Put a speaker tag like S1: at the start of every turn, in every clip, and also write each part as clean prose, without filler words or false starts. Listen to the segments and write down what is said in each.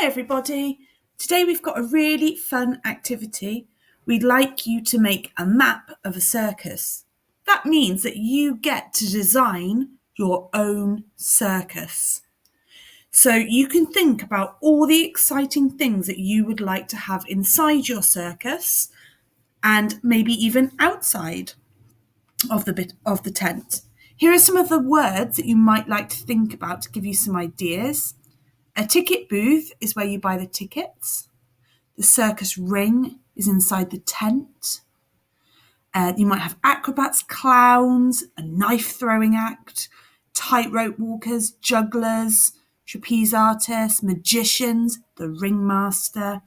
S1: Hi everybody, today we've got a really fun activity. We'd like you to make a map of a circus. That means that you get to design your own circus. So you can think about all the exciting things that you would like to have inside your circus and maybe even outside of the tent. Here are some of the words that you might like to think about to give you some ideas. A ticket booth is where you buy the tickets. The circus ring is inside the tent. You might have acrobats, clowns, a knife throwing act, tightrope walkers, jugglers, trapeze artists, magicians, the ringmaster.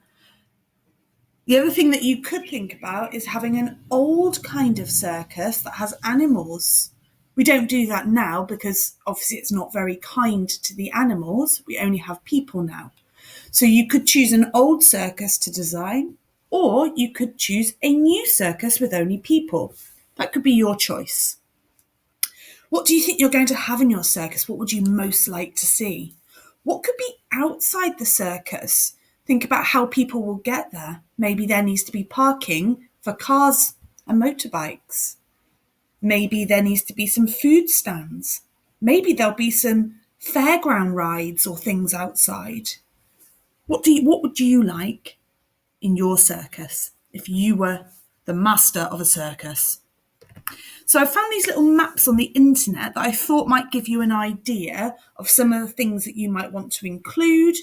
S1: The other thing that you could think about is having an old kind of circus that has animals. We don't do that now because obviously it's not very kind to the animals. We only have people now. So you could choose an old circus to design, or you could choose a new circus with only people. That could be your choice. What do you think you're going to have in your circus? What would you most like to see? What could be outside the circus? Think about how people will get there. Maybe there needs to be parking for cars and motorbikes. Maybe there needs to be some food stands. Maybe there'll be some fairground rides or things outside. What would you like in your circus if you were the master of a circus? So I found these little maps on the internet that I thought might give you an idea of some of the things that you might want to include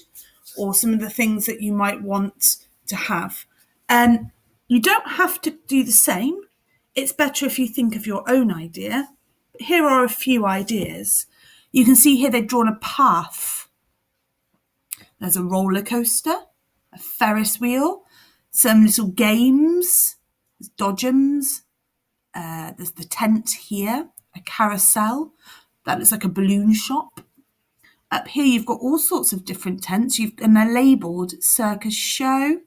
S1: or some of the things that you might want to have. You don't have to do the same. It's better if you think of your own idea. But here are a few ideas. You can see here they've drawn a path. There's a roller coaster, a Ferris wheel, some little games, there's dodgems, there's the tent here, a carousel, that looks like a balloon shop. Up here you've got all sorts of different tents, and they're labelled circus show,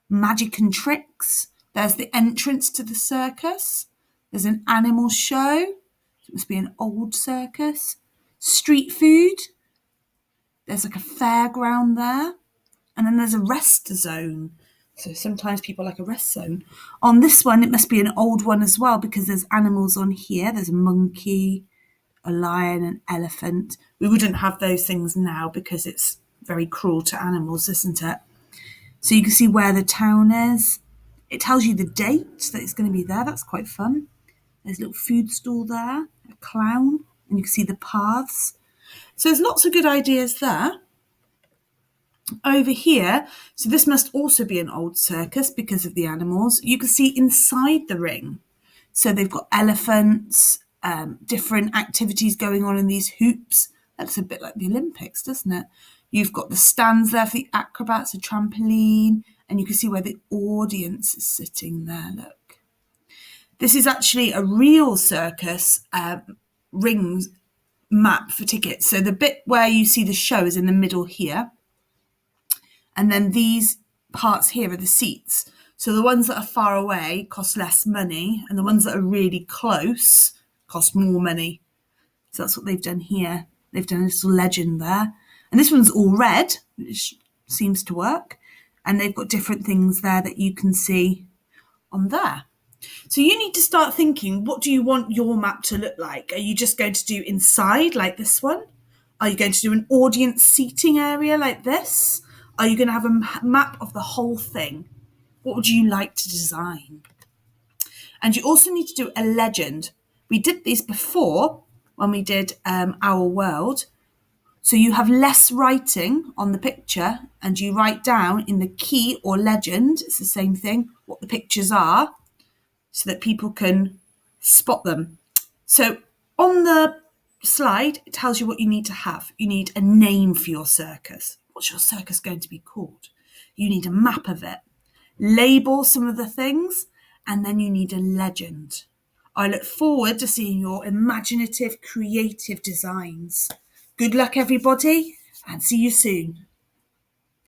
S1: magic and tricks. There's the entrance to the circus. There's an animal show, it must be an old circus. Street food. There's like a fairground there. And then there's a rest zone. So sometimes people like a rest zone. On this one, it must be an old one as well because there's animals on here. There's a monkey, a lion, an elephant. We wouldn't have those things now because it's very cruel to animals, isn't it? So you can see where the town is. It tells you the date that it's going to be there. That's quite fun. There's a little food stall there, a clown, and you can see the paths. So there's lots of good ideas there. Over here, so this must also be an old circus because of the animals. You can see inside the ring. So they've got elephants, different activities going on in these hoops. That's a bit like the Olympics, doesn't it? You've got the stands there for the acrobats, a trampoline, and you can see where the audience is sitting there, look. This is actually a real circus rings map for tickets. So the bit where you see the show is in the middle here. And then these parts here are the seats. So the ones that are far away cost less money, and the ones that are really close cost more money. So that's what they've done here. They've done a little legend there. And this one's all red, which seems to work. And they've got different things there that you can see on there. So you need to start thinking, what do you want your map to look like? Are you just going to do inside like this one? Are you going to do an audience seating area like this? Are you going to have a map of the whole thing? What would you like to design? And you also need to do a legend. We did these before when we did Our World. So you have less writing on the picture and you write down in the key or legend, it's the same thing, what the pictures are so that people can spot them. So on the slide, it tells you what you need to have. You need a name for your circus. What's your circus going to be called? You need a map of it. Label some of the things, and then you need a legend. I look forward to seeing your imaginative, creative designs. Good luck, everybody, and see you soon.